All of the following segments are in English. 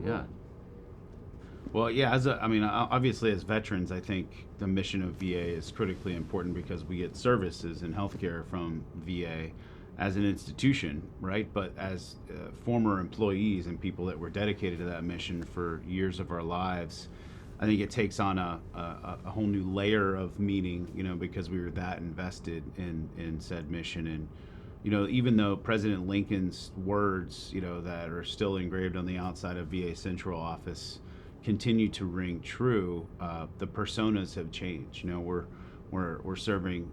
Yeah. Well, yeah. Obviously, as veterans, I think the mission of VA is critically important because we get services and healthcare from VA as an institution, right? But as former employees and people that were dedicated to that mission for years of our lives, I think it takes on a whole new layer of meaning, because we were that invested in said mission. And even though President Lincoln's words, that are still engraved on the outside of VA Central Office continue to ring true, the personas have changed. We're serving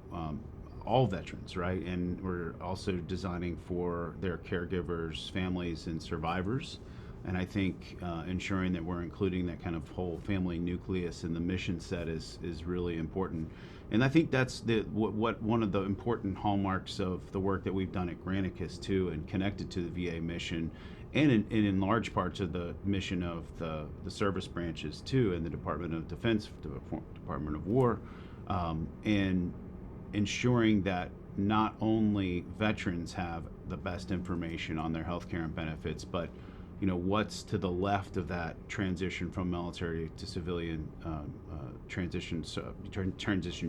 all veterans, right? And we're also designing for their caregivers, families, and survivors. And I think ensuring that we're including that kind of whole family nucleus in the mission set is really important. And I think that's what one of the important hallmarks of the work that we've done at Granicus too, and connected to the VA mission, and in large parts of the mission of the service branches too, in the Department of Defense, Department of War, and ensuring that not only veterans have the best information on their health care and benefits, but what's to the left of that transition from military to civilian transition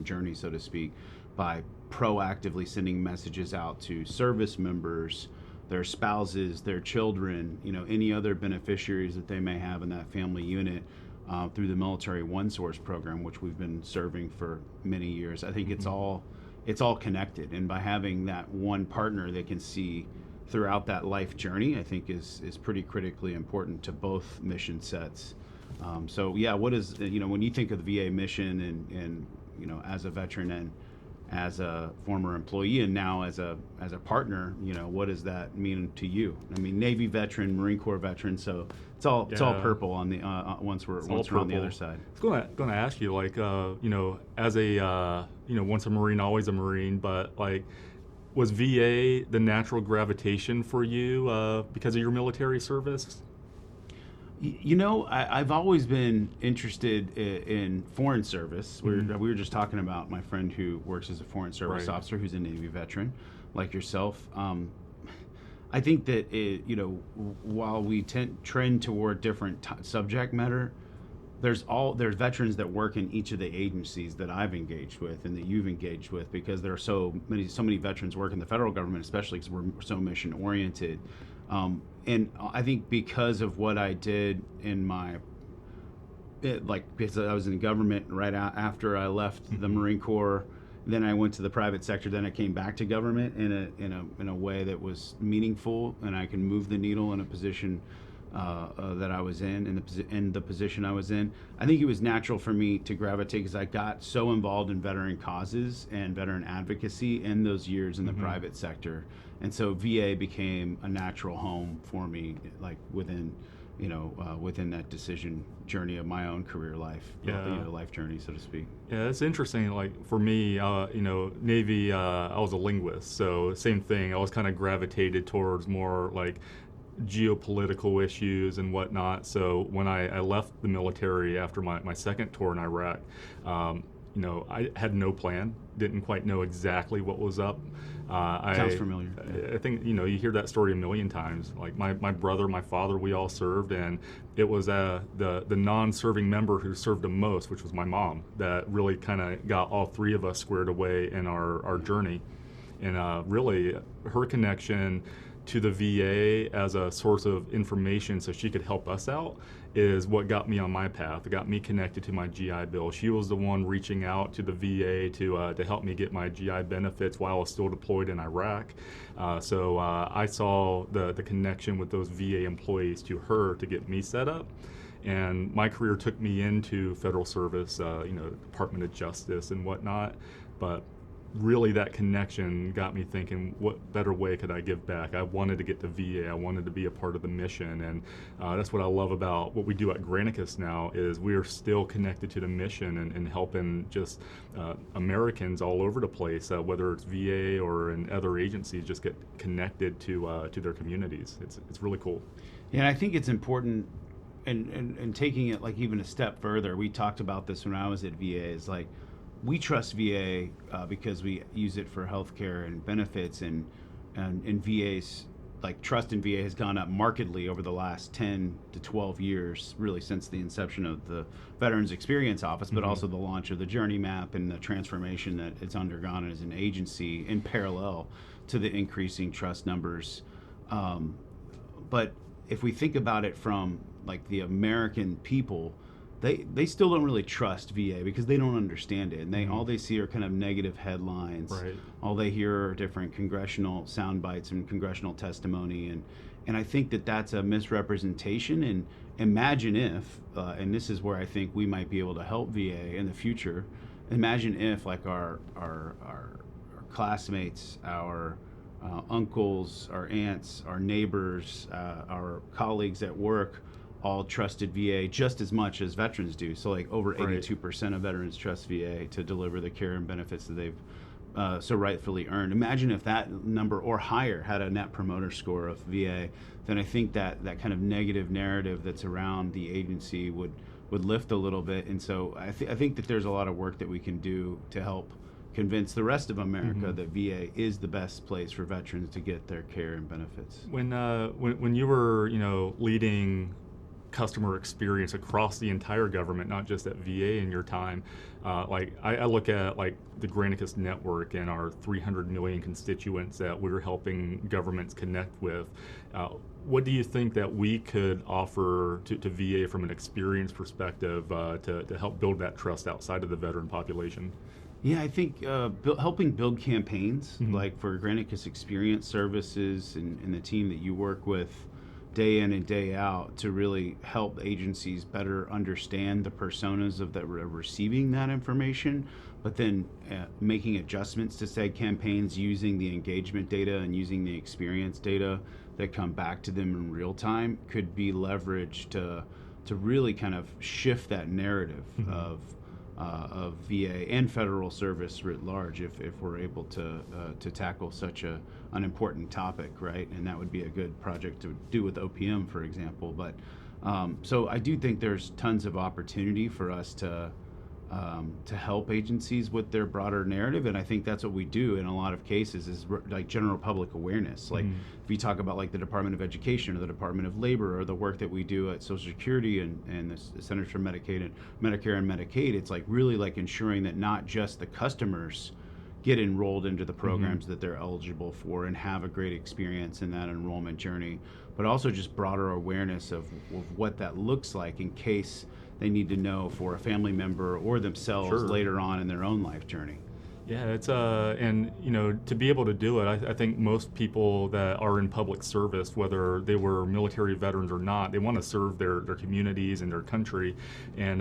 journey, so to speak, by proactively sending messages out to service members, their spouses, their children, any other beneficiaries that they may have in that family unit, through the Military One Source program, which we've been serving for many years. I think it's all connected, and by having that one partner they can see throughout that life journey, I think is pretty critically important to both mission sets. So yeah, what is when you think of the VA mission and as a veteran and as a former employee and now as a partner, what does that mean to you? I mean, Navy veteran, Marine Corps veteran, so it's all purple on the once we're on the other side. I was going to ask you, like, as a once a Marine, always a Marine, but like, was VA the natural gravitation for you because of your military service? I've always been interested in foreign service. Mm-hmm. We were just talking about my friend who works as a foreign service Right. officer, who's a Navy veteran, like yourself. I think that while we trend toward different subject matter, there's veterans that work in each of the agencies that I've engaged with and that you've engaged with, because there are so many veterans work in the federal government, especially because we're so mission oriented. And I think because of what I did in because I was in government right after I left the Marine Corps, then I went to the private sector, then I came back to government in a way that was meaningful, and I can move the needle in a position that I was in the position I was in. I think it was natural for me to gravitate because I got so involved in veteran causes and veteran advocacy in those years in the private sector, and so VA became a natural home for me, like within that decision journey of my own career life, life journey, so to speak. Yeah, it's interesting. Like for me, Navy, I was a linguist, so same thing. I was kind of gravitated towards more like geopolitical issues and whatnot. So when I left the military after my second tour in Iraq, I had no plan, didn't quite know exactly what was up. Sounds familiar. I think, you hear that story a million times. Like my brother, my father, we all served, and it was the non-serving member who served the most, which was my mom, that really kind of got all three of us squared away in our journey. And really, her connection to the VA as a source of information so she could help us out is what got me on my path. It got me connected to my GI Bill. She was the one reaching out to the VA to help me get my GI benefits while I was still deployed in Iraq. So I saw the connection with those VA employees to her to get me set up. And my career took me into federal service, Department of Justice and whatnot. But really that connection got me thinking, what better way could I give back? I wanted to get to VA. I wanted to be a part of the mission. And that's what I love about what we do at Granicus now, is we are still connected to the mission and helping just Americans all over the place, whether it's VA or in other agencies, just get connected to their communities. It's really cool. Yeah, and I think it's important, and taking it like even a step further, we talked about this when I was at VA, is like, we trust VA because we use it for healthcare and benefits, and VA's like trust in VA has gone up markedly over the last 10 to 12 years, really since the inception of the Veterans Experience Office, but also the launch of the Journey Map and the transformation that it's undergone as an agency in parallel to the increasing trust numbers. But if we think about it from like the American people, they still don't really trust VA because they don't understand it, and all they see are kind of negative headlines. Right. All they hear are different congressional sound bites and congressional testimony, and I think that that's a misrepresentation. And imagine if, and this is where I think we might be able to help VA in the future. Imagine if like our classmates, our uncles, our aunts, our neighbors, our colleagues at work all trusted VA just as much as veterans do. So like over 82% of veterans trust VA to deliver the care and benefits that they've so rightfully earned. Imagine if that number or higher had a net promoter score of VA, then I think that kind of negative narrative that's around the agency would lift a little bit. And so I think that there's a lot of work that we can do to help convince the rest of America that VA is the best place for veterans to get their care and benefits. When you were leading customer experience across the entire government, not just at VA in your time, like I look at like the Granicus network and our 300 million constituents that we're helping governments connect with. What do you think that we could offer to VA from an experience perspective to help build that trust outside of the veteran population? Yeah, I think helping build campaigns like for Granicus Experience Services and the team that you work with day in and day out to really help agencies better understand the personas of that are receiving that information, but then making adjustments to said campaigns using the engagement data and using the experience data that come back to them in real time could be leveraged to really kind of shift that narrative of VA and federal service writ large if we're able to tackle such an important topic, right? And that would be a good project to do with OPM, for example. But so I do think there's tons of opportunity for us to help agencies with their broader narrative, and I think that's what we do in a lot of cases is like general public awareness. Like if you talk about like the Department of Education or the Department of Labor or the work that we do at Social Security and the Centers for Medicare and Medicaid, it's like really like ensuring that not just the customers get enrolled into the programs that they're eligible for and have a great experience in that enrollment journey, but also just broader awareness of what that looks like in case they need to know for a family member or themselves later on in their own life journey. Yeah, it's and to be able to do it, I think most people that are in public service, whether they were military veterans or not, they want to serve their communities and their country. And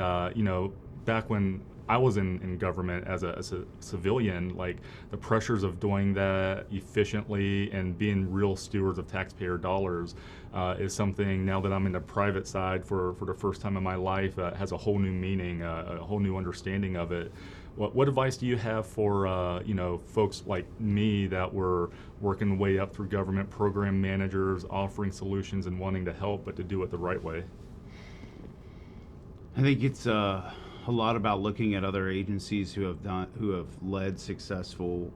back when I was in government as a civilian, like the pressures of doing that efficiently and being real stewards of taxpayer dollars is something now that I'm in the private side for the first time in my life has a whole new meaning, a whole new understanding of it. What advice do you have for folks like me that were working way up through government, program managers, offering solutions and wanting to help, but to do it the right way? I think it's a lot about looking at other agencies who have led successful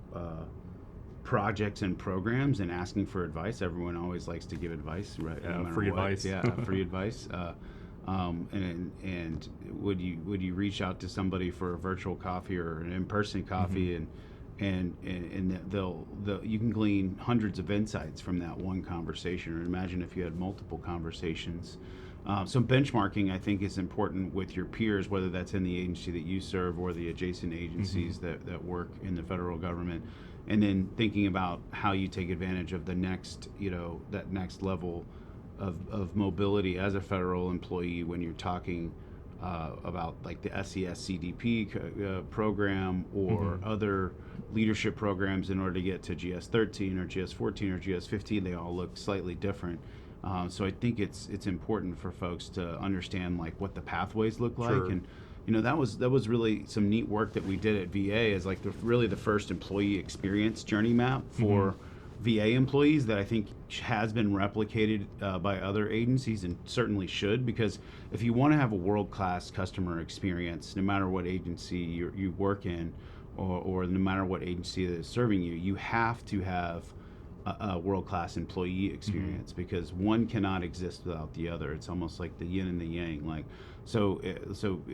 projects and programs and asking for advice. Everyone always likes to give advice, right? Yeah, no matter free what. advice. Yeah, free advice. And would you reach out to somebody for a virtual coffee or an in-person coffee, and you can glean hundreds of insights from that one conversation. Or imagine if you had multiple conversations. So benchmarking, I think, is important with your peers, whether that's in the agency that you serve or the adjacent agencies that work in the federal government, and then thinking about how you take advantage of the next, that next level of mobility as a federal employee when you're talking about like the SES CDP program or other leadership programs in order to get to GS 13 or GS 14 or GS 15. They all look slightly different. So I think it's important for folks to understand like what the pathways look like. Sure. And that was really some neat work that we did at VA as like really the first employee experience journey map for VA employees that I think has been replicated by other agencies and certainly should, because if you want to have a world-class customer experience, no matter what agency you work in or no matter what agency that is serving you, you have to have a world-class employee experience, because one cannot exist without the other. It's almost like the yin and the yang. Like, so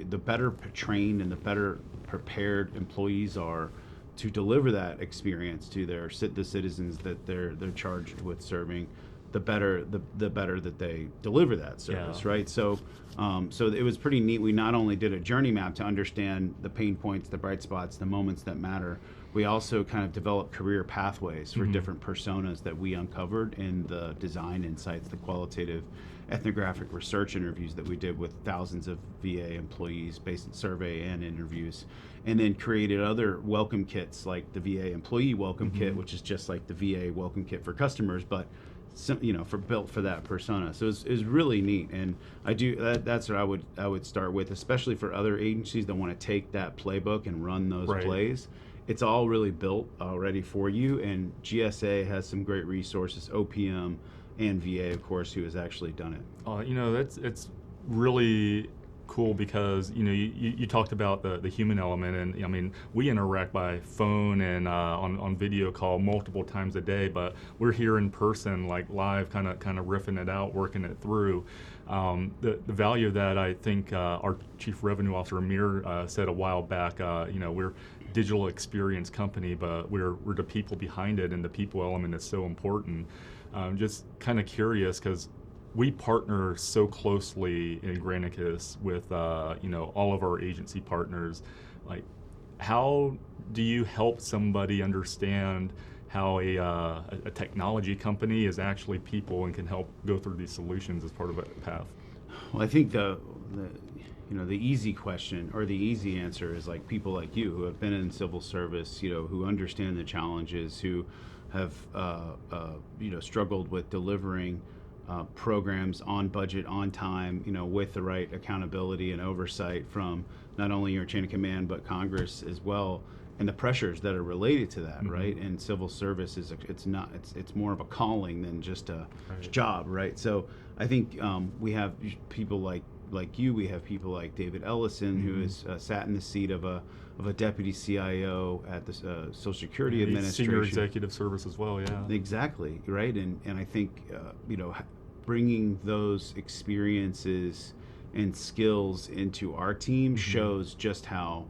the better trained and the better prepared employees are to deliver that experience to the citizens that they're charged with serving, the better that they deliver that service, right? So it was pretty neat. We not only did a journey map to understand the pain points, the bright spots, the moments that matter, we also kind of developed career pathways for different personas that we uncovered in the design insights, the qualitative ethnographic research interviews that we did with thousands of VA employees based on survey and interviews, and then created other welcome kits like the VA employee welcome kit, which is just like the VA welcome kit for customers, but built for that persona. So it was really neat, and that's what I would start with, especially for other agencies that want to take that playbook and run those plays. It's all really built already for you, and GSA has some great resources, OPM and VA, of course, who has actually done it. It's really cool because you talked about the human element, and I mean, we interact by phone and on video call multiple times a day, but we're here in person, like live, kind of riffing it out, working it through. The value of that, I think our Chief Revenue Officer Amir said a while back. We're digital experience company, but we're the people behind it, and the people element is so important. Just kind of curious because we partner so closely in Granicus with all of our agency partners. Like, how do you help somebody understand how a technology company is actually people and can help go through these solutions as part of a path? Well, I think the easy question or the easy answer is like people like you who have been in civil service, who understand the challenges, who have struggled with delivering programs on budget, on time, with the right accountability and oversight from not only your chain of command but Congress as well, and the pressures that are related to that, right? And civil service it's more of a calling than just a job, right? So I think we have people like you. We have people like David Ellison, who has sat in the seat of a deputy CIO at the Social Security Administration. Senior executive service as well, yeah. Exactly, right? And I think bringing those experiences and skills into our team shows just how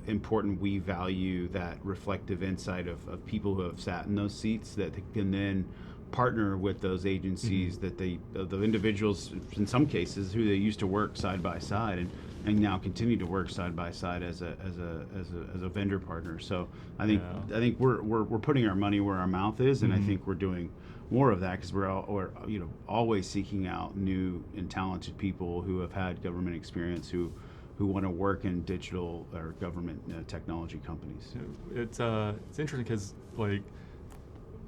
important we value that reflective insight of people who have sat in those seats, that can then partner with those agencies that the individuals in some cases who they used to work side by side and now continue to work side by side as a vendor partner. So I think we're putting our money where our mouth is, and I think we're doing more of that because we're always seeking out new and talented people who have had government experience who want to work in digital or government technology companies. It's interesting because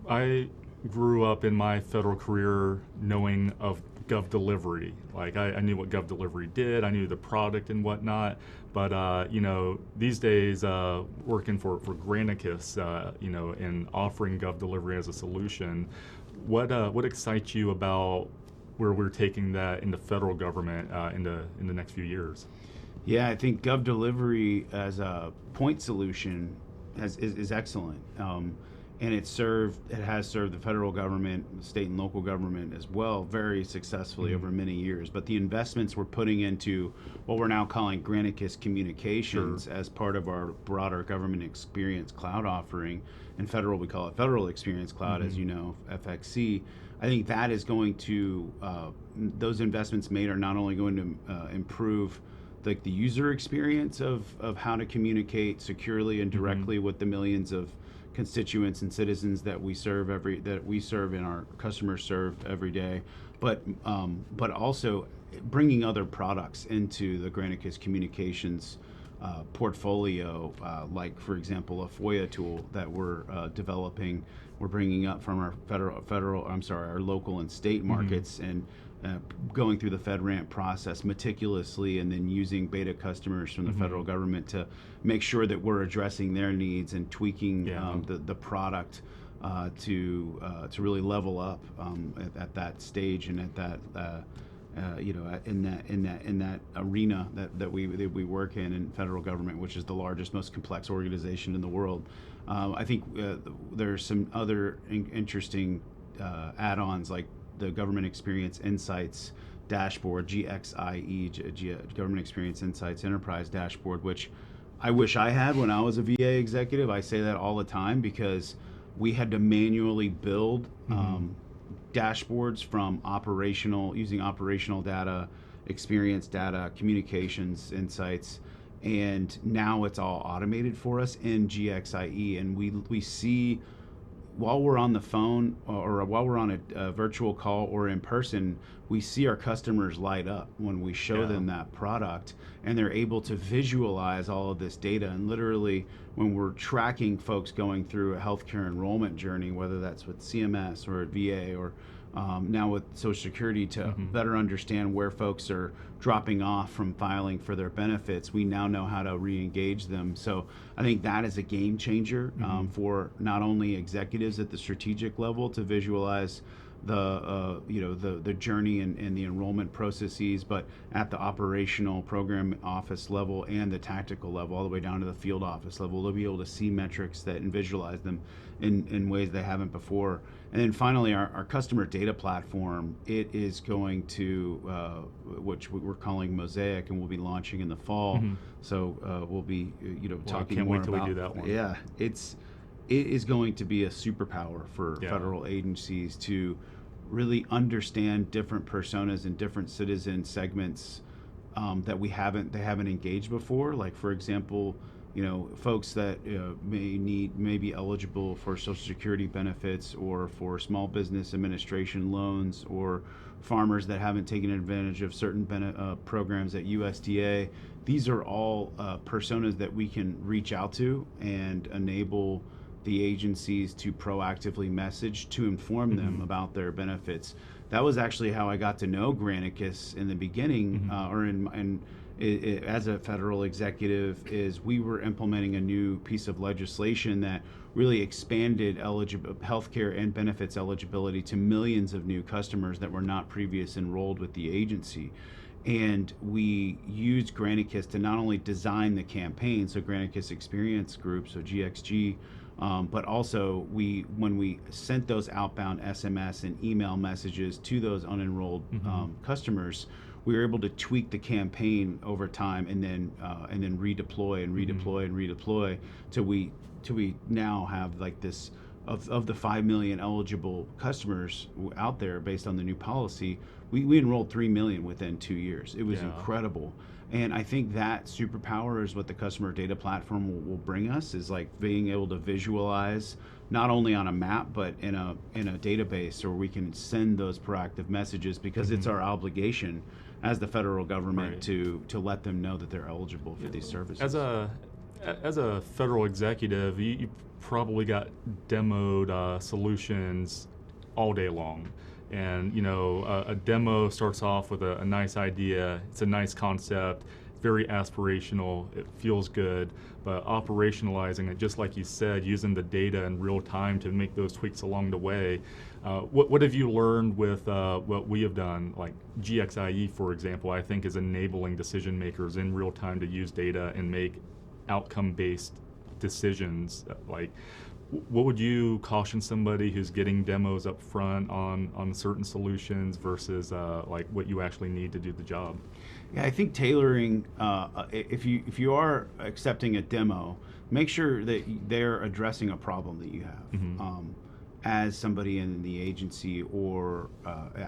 I grew up in my federal career knowing of Gov Delivery. Like I knew what Gov Delivery did, I knew the product and whatnot, but these days working for Granicus, and offering Gov Delivery as a solution, what excites you about where we're taking that in the federal government in the next few years? Yeah, I think Gov Delivery as a point solution is excellent. And it has served the federal government, state and local government as well very successfully over many years. But the investments we're putting into what we're now calling Granicus Communications as part of our broader government experience cloud offering, in federal we call it Federal Experience Cloud, as you know, FXC. I think that is going to, those investments made are not only going to improve the user experience of how to communicate securely and directly with the millions of constituents and citizens that we serve and our customers serve every day, but also bringing other products into the Granicus Communications portfolio, like for example a FOIA tool that we're developing. We're bringing up from our local and state markets and going through the FedRAMP process meticulously, and then using beta customers from the federal government to make sure that we're addressing their needs and tweaking the product to really level up at that stage and in that arena that we work in federal government, which is the largest, most complex organization in the world. I think there's some other interesting add-ons like the Government Experience Insights dashboard, GXIE, Government Experience Insights Enterprise Dashboard, which I wish I had when I was a VA executive. I say that all the time because we had to manually build dashboards from using operational data, experience data, communications insights, and now it's all automated for us in GXIE, and we see while we're on the phone or while we're on a virtual call or in person, we see our customers light up when we show them that product, and they're able to visualize all of this data. And literally, when we're tracking folks going through a healthcare enrollment journey, whether that's with CMS or at VA or now with Social Security, to better understand where folks are dropping off from filing for their benefits, we now know how to re-engage them. So I think that is a game changer for not only executives at the strategic level to visualize the journey and the enrollment processes, but at the operational program office level and the tactical level, all the way down to the field office level, they'll be able to see metrics that and visualize them in ways they haven't before. And then finally, our customer data platform, it is going to, which we're calling Mosaic, and we'll be launching in the fall. So we'll be, talking can't more wait till about. we do that one. Yeah, it is going to be a superpower for federal agencies to really understand different personas and different citizen segments that they haven't engaged before. Like, for example, folks that may be eligible for Social Security benefits or for small business administration loans, or farmers that haven't taken advantage of certain programs at USDA. These are all personas that we can reach out to and enable the agencies to proactively message to inform them about their benefits. That was actually how I got to know Granicus in the beginning, as a federal executive. Is we were implementing a new piece of legislation that really expanded healthcare and benefits eligibility to millions of new customers that were not previously enrolled with the agency. And we used Granicus to not only design the campaign, so Granicus Experience Group, so GXG, but also when we sent those outbound SMS and email messages to those unenrolled customers, we were able to tweak the campaign over time and then redeploy and redeploy till we now have like this of the 5 million eligible customers out there based on the new policy. We enrolled 3 million within 2 years. It was incredible. And I think that superpower is what the customer data platform will bring us, is like being able to visualize not only on a map, but in a database where we can send those proactive messages, because it's our obligation as the federal government to let them know that they're eligible for these services. As a federal executive, you probably got demoed solutions all day long. And a demo starts off with a nice idea. It's a nice concept, very aspirational, it feels good, but operationalizing it, just like you said, using the data in real time to make those tweaks along the way. What have you learned with what we have done? Like GXIE, for example, I think is enabling decision makers in real time to use data and make outcome-based decisions. Like, what would you caution somebody who's getting demos up front on certain solutions versus like what you actually need to do the job? Yeah, I think tailoring, if you are accepting a demo, make sure that they're addressing a problem that you have. As somebody in the agency, or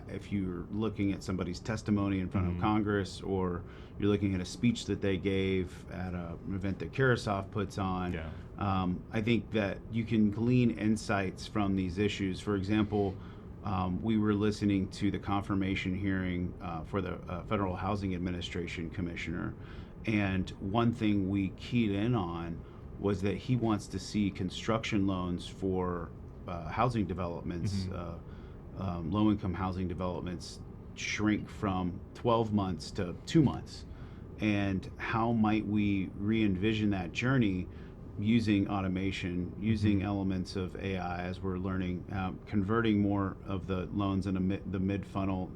if you're looking at somebody's testimony in front of Congress, or you're looking at a speech that they gave at an event that Carasoft puts on. I think that you can glean insights from these issues. For example, we were listening to the confirmation hearing for the Federal Housing Administration Commissioner, and one thing we keyed in on was that he wants to see construction loans for housing developments, low-income housing developments, shrink from 12 months to 2 months. And how might we re-envision that journey using automation, using elements of AI as we're learning, converting more of the loans in the mid-funnel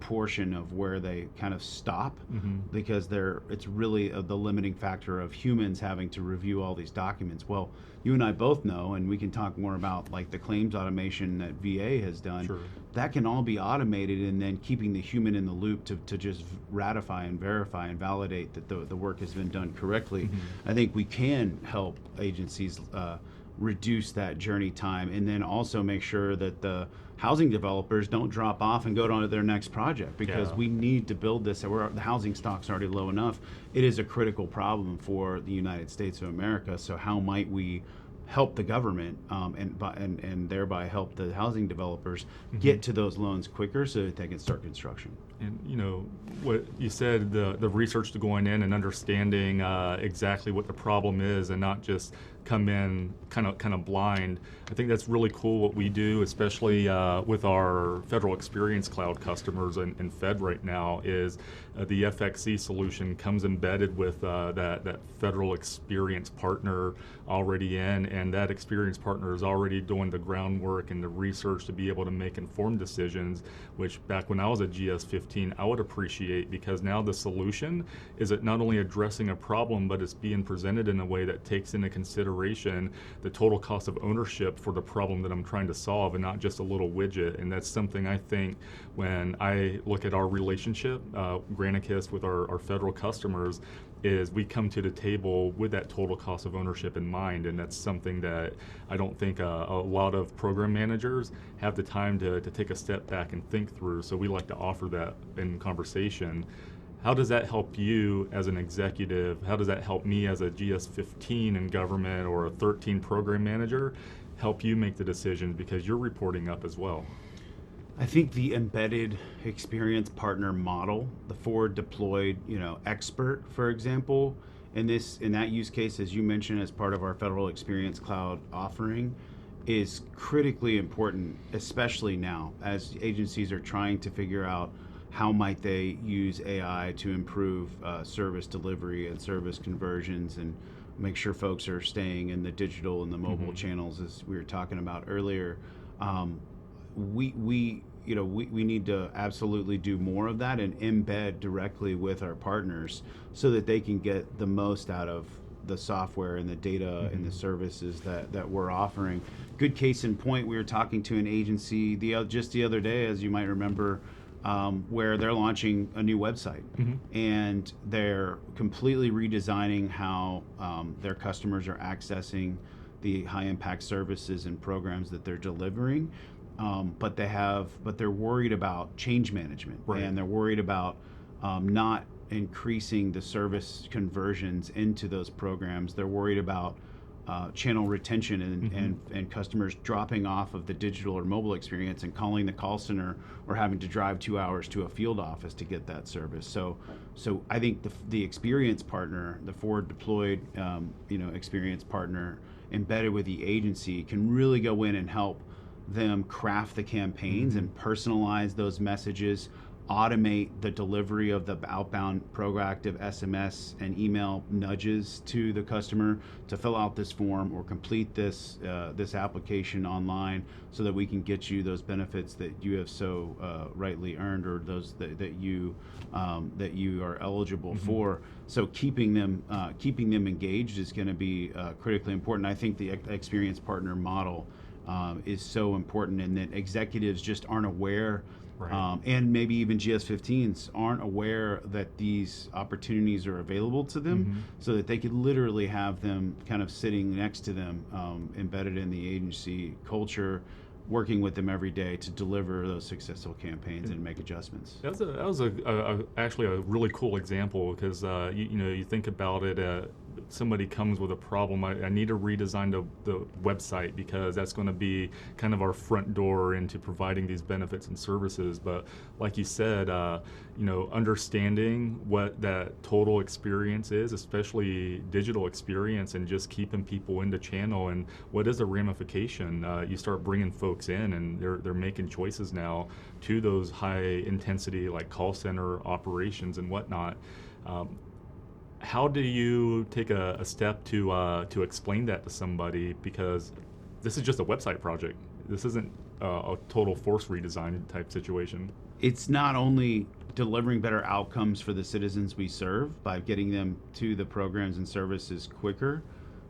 portion of where they kind of stop, Mm-hmm. because it's really the limiting factor of humans having to review all these documents. Well, you and I both know, and we can talk more about like the claims automation that VA has done. Sure. That can all be automated, and then keeping the human in the loop to just ratify and verify and validate that the work has been done correctly. Mm-hmm. I think we can help agencies reduce that journey time, and then also make sure that the housing developers don't drop off and go on to their next project, because Yeah. we need to build this. The housing stock's already low enough. It is a critical problem for the United States of America. So how might we help the government, and thereby help the housing developers get to those loans quicker so that they can start construction? And what you said, the research to going in and understanding exactly what the problem is, and not just come in kind of blind. I think that's really cool what we do, especially with our Federal Experience Cloud customers and Fed right now, is the FXC solution comes embedded with that Federal Experience partner already in, and that experience partner is already doing the groundwork and the research to be able to make informed decisions, which back when I was at GS15 I would appreciate, because now the solution is not only addressing a problem, but it's being presented in a way that takes into consideration the total cost of ownership for the problem that I'm trying to solve, and not just a little widget. And that's something I think when I look at our relationship, Granicus, with our federal customers, is we come to the table with that total cost of ownership in mind, and that's something that I don't think a lot of program managers have the time to take a step back and think through. So we like to offer that in conversation. How does that help you as an executive? How does that help me as a GS15 in government, or a 13 program manager, help you make the decisions, because you're reporting up as well? I think the embedded experience partner model, the forward deployed, expert, for example, in that use case, as you mentioned, as part of our Federal Experience Cloud offering, is critically important, especially now as agencies are trying to figure out how might they use AI to improve service delivery and service conversions, and make sure folks are staying in the digital and the mobile channels, as we were talking about earlier. We need to absolutely do more of that and embed directly with our partners so that they can get the most out of the software and the data and the services that we're offering. Good case in point, we were talking to an agency just the other day, as you might remember, where they're launching a new website, and they're completely redesigning how their customers are accessing the high impact services and programs that they're delivering. But they're worried about change management, Right. and they're worried about not increasing the service conversions into those programs. They're worried about channel retention and customers dropping off of the digital or mobile experience and calling the call center, or having to drive 2 hours to a field office to get that service. So I think the experience partner, the forward deployed experience partner embedded with the agency, can really go in and help them craft the campaigns and personalize those messages, automate the delivery of the outbound proactive SMS and email nudges to the customer to fill out this form or complete this application online, so that we can get you those benefits that you have so rightly earned, or those that you are eligible for. So keeping them engaged is going to be critically important. I think the experience partner model is so important, and that executives just aren't aware, Right. and maybe even GS15s aren't aware that these opportunities are available to them, so that they could literally have them kind of sitting next to them, embedded in the agency culture, working with them every day to deliver those successful campaigns and make adjustments. That was actually a really cool example, because you think about it. Somebody comes with a problem. I need to redesign the website, because that's going to be kind of our front door into providing these benefits and services. But like you said, understanding what that total experience is, especially digital experience, and just keeping people into channel, and what is a ramification. You start bringing folks in, and they're making choices now to those high intensity, like call center operations and whatnot. How do you take a step to explain that to somebody? Because this is just a website project. This isn't a total force redesign type situation. It's not only delivering better outcomes for the citizens we serve by getting them to the programs and services quicker,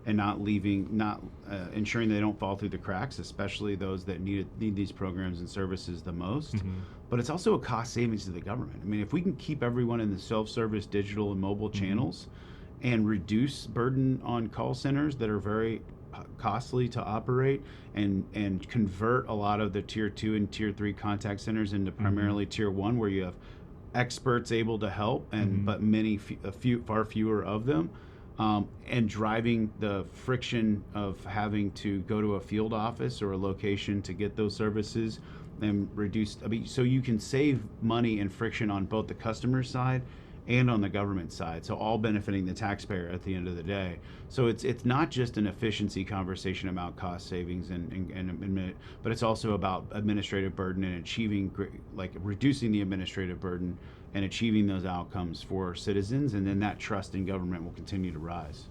and not ensuring they don't fall through the cracks, especially those that need these programs and services the most. But it's also a cost savings to the government. I mean, if we can keep everyone in the self-service digital and mobile channels and reduce burden on call centers that are very costly to operate, and convert a lot of the tier 2 and tier 3 contact centers into primarily tier 1, where you have experts able to help, and but far fewer of them, and driving the friction of having to go to a field office or a location to get those services, and reduce, so you can save money and friction on both the customer side and on the government side, so all benefiting the taxpayer at the end of the day. So it's not just an efficiency conversation about cost savings but it's also about administrative burden and achieving, like, reducing the administrative burden and achieving those outcomes for citizens, and then that trust in government will continue to rise.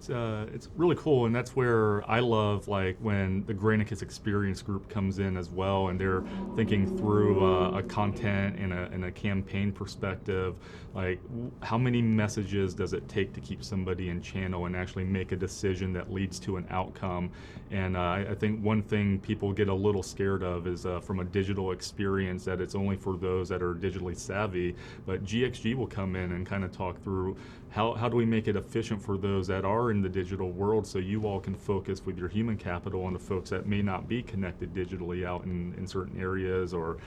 It's really cool, and that's where I love, like, when the Granicus experience group comes in as well, and they're thinking through a content and a campaign perspective, like how many messages does it take to keep somebody in channel and actually make a decision that leads to an outcome. And I think one thing people get a little scared of is from a digital experience, that it's only for those that are digitally savvy, but GXG will come in and kind of talk through how do we make it efficient for those that are in the digital world, so you all can focus with your human capital on the folks that may not be connected digitally out in certain areas, or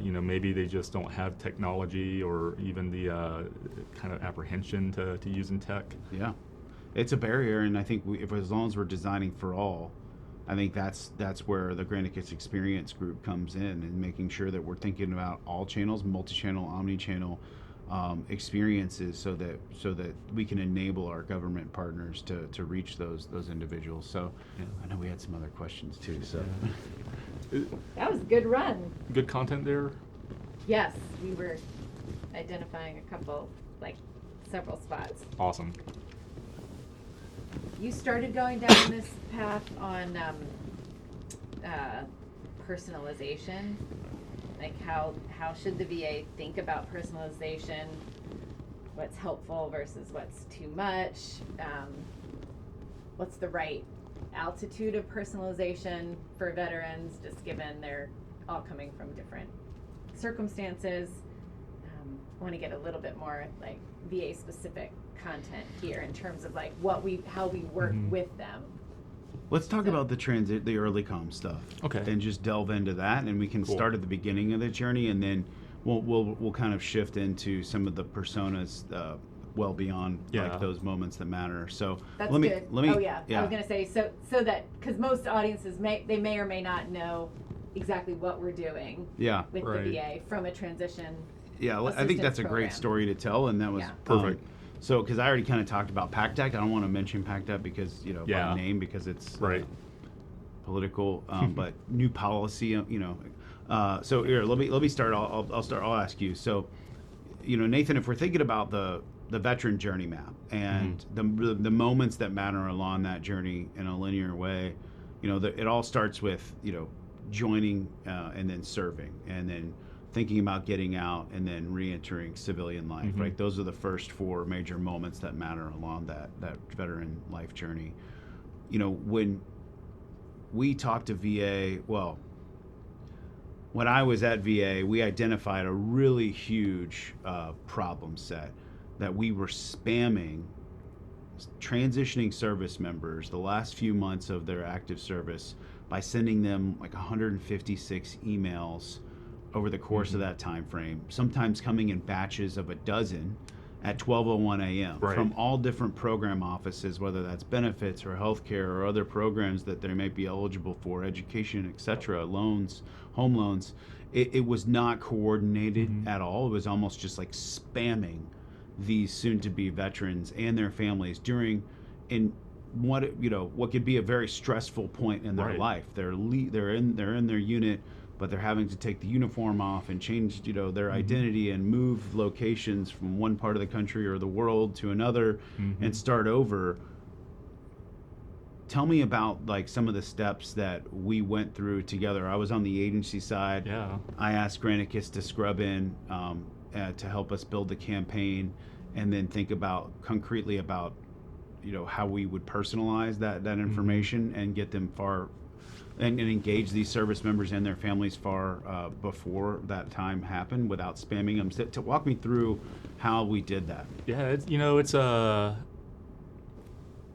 maybe they just don't have technology or even the kind of apprehension to using tech. Yeah, it's a barrier, and I think as long as we're designing for all, I think that's where the Granicus Experience Group comes in, and making sure that we're thinking about all channels, multi-channel, omni-channel experiences, so that we can enable our government partners to reach those individuals. So yeah. I know we had some other questions too. So that was a good run. Good content there. Yes, we were identifying a couple, like several spots. Awesome. You started going down this path on personalization. Like how should the VA think about personalization? What's helpful versus what's too much? What's the right altitude of personalization for veterans, just given they're all coming from different circumstances? I want to get a little bit more like VA specific content here in terms of like how we work with them. Let's talk about the early comm stuff. Okay. And just delve into that, and we can start at the beginning of the journey, and then we'll kind of shift into some of the personas well beyond like those moments that matter. So that's let me. good. I was gonna say so that because most audiences may or may not know exactly what we're doing with the VA from a transition. Yeah, I think that's a great story to tell, and that was perfect. So, because I already kind of talked about PACT Act, I don't want to mention PACT Act because by name, because it's political, but new policy, So here, let me start. I'll start. I'll ask you. So, Nathan, if we're thinking about the veteran journey map and the moments that matter along that journey in a linear way, it all starts with joining and then serving, and then thinking about getting out, and then re-entering civilian life, right? Those are the first 4 major moments that matter along that veteran life journey. When we talked to VA, when I was at VA, we identified a really huge problem set that we were spamming transitioning service members the last few months of their active service by sending them like 156 emails over the course of that time frame, sometimes coming in batches of a dozen at 12:01 a.m. from all different program offices, whether that's benefits or healthcare or other programs that they may be eligible for, education, etc., loans, home loans. It was not coordinated at all. It was almost just like spamming these soon-to-be veterans and their families in what could be a very stressful point in their life. They're in their unit, but they're having to take the uniform off and change, their identity and move locations from one part of the country or the world to another and start over. tell me about like some of the steps that we went through together. I was on the agency side. Yeah. I asked Granicus to scrub in to help us build the campaign, and then think about concretely about, how we would personalize that information and get them far and engage these service members and their families far before that time happened without spamming them. To walk me through how we did that. Yeah, it's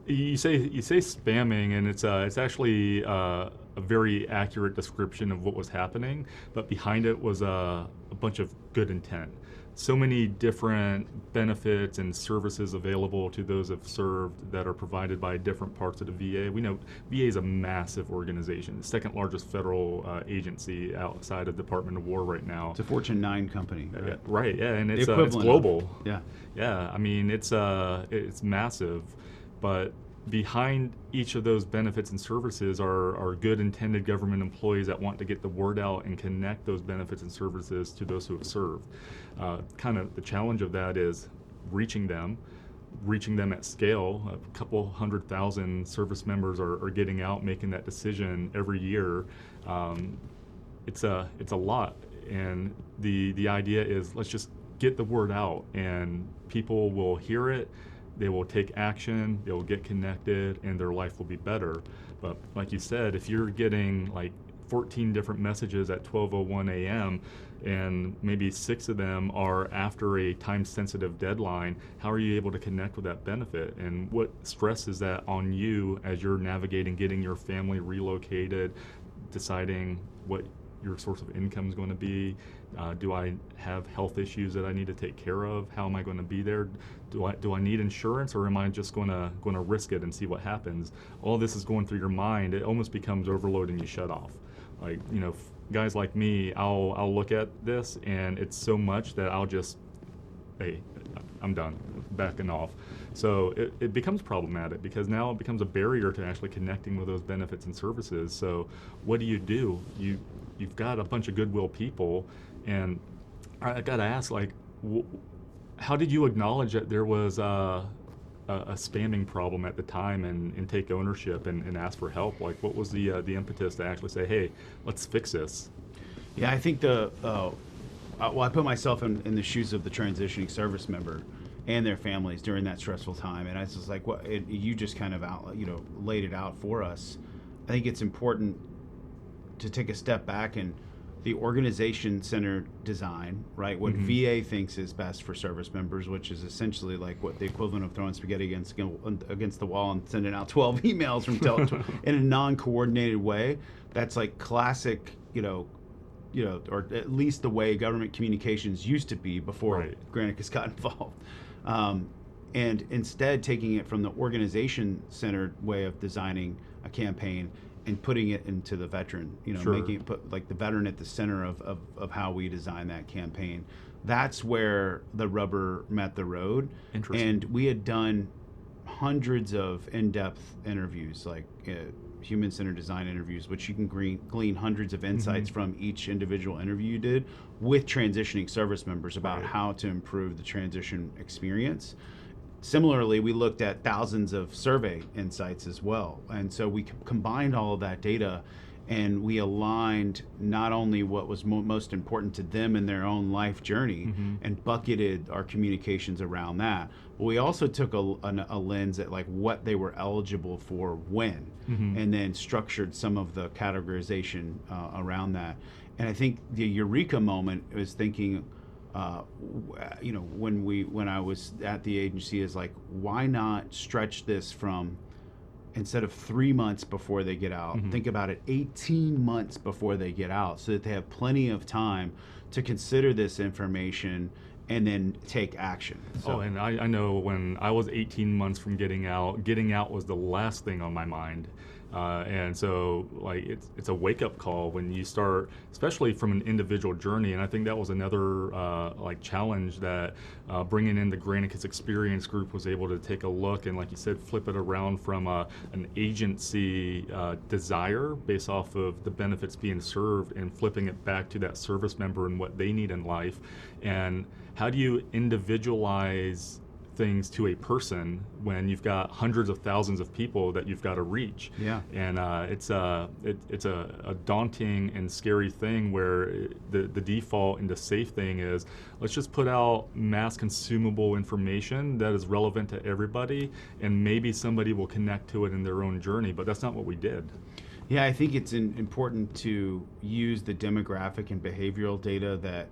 you say spamming, and it's actually a very accurate description of what was happening, but behind it was a bunch of good intent. So many different benefits and services available to those who've served that are provided by different parts of the VA. We know VA is a massive organization, the second largest federal agency outside of Department of War right now. It's a Fortune 9 company. Right? Right, yeah, and it's equivalent global. Yeah. I mean, it's massive, but behind each of those benefits and services are good intended government employees that want to get the word out and connect those benefits and services to those who have served. Kind of the challenge of that is reaching them at scale. A couple 100,000 service members are getting out, making that decision every year. It's a lot, and the idea is let's just get the word out, and people will hear it. They will take action, they will get connected, and their life will be better. But like you said, if you're getting like 14 different messages at 12:01 a.m. and maybe 6 of them are after a time-sensitive deadline, how are you able to connect with that benefit? And what stress is that on you as you're navigating getting your family relocated, deciding what your source of income is going to be? Do I have health issues that I need to take care of? How am I going to be there? Do I need insurance, or am I just going to risk it and see what happens? All this is going through your mind. It almost becomes overload and you shut off. Like, guys like me, I'll look at this and it's so much that I'll just, hey, I'm done, backing off. So it becomes problematic because now it becomes a barrier to actually connecting with those benefits and services. So what do? You've got a bunch of goodwill people, and I got to ask, like, how did you acknowledge that there was a spamming problem at the time and take ownership and ask for help? Like, what was the impetus to actually say, hey, let's fix this? Yeah, I think I put myself in the shoes of the transitioning service member and their families during that stressful time, and I was just like, you just kind of laid it out for us. I think it's important to take a step back and the organization-centered design, right? What VA thinks is best for service members, which is essentially like what the equivalent of throwing spaghetti against the wall and sending out 12 emails from in a non-coordinated way. That's like classic, or at least the way government communications used to be before Granicus got involved. And instead taking it from the organization-centered way of designing a campaign and putting it into the veteran, making it put like the veteran at the center of how we design that campaign. That's where the rubber met the road. Interesting. And we had done hundreds of in-depth interviews, like human-centered design interviews, which you can glean hundreds of insights from each individual interview you did with transitioning service members about how to improve the transition experience. Similarly, we looked at thousands of survey insights as well. And so we combined all of that data, and we aligned not only what was most important to them in their own life journey and bucketed our communications around that, but we also took a lens at like what they were eligible for when, and then structured some of the categorization around that. And I think the eureka moment was thinking, when I was at the agency, is like, why not stretch this from, instead of 3 months before they get out, think about it 18 months before they get out, so that they have plenty of time to consider this information and then take action. So, and I know when I was 18 months from getting out was the last thing on my mind. And so, like, it's a wake-up call when you start, especially from an individual journey. And I think that was another challenge that bringing in the Granicus Experience Group was able to take a look and, like you said, flip it around from an agency desire based off of the benefits being served and flipping it back to that service member and what they need in life. And how do you individualize things to a person when you've got hundreds of thousands of people that you've got to reach. Yeah. And it's a daunting and scary thing where the default and the safe thing is, let's just put out mass consumable information that is relevant to everybody, and maybe somebody will connect to it in their own journey, but that's not what we did. Yeah, I think it's important to use the demographic and behavioral data that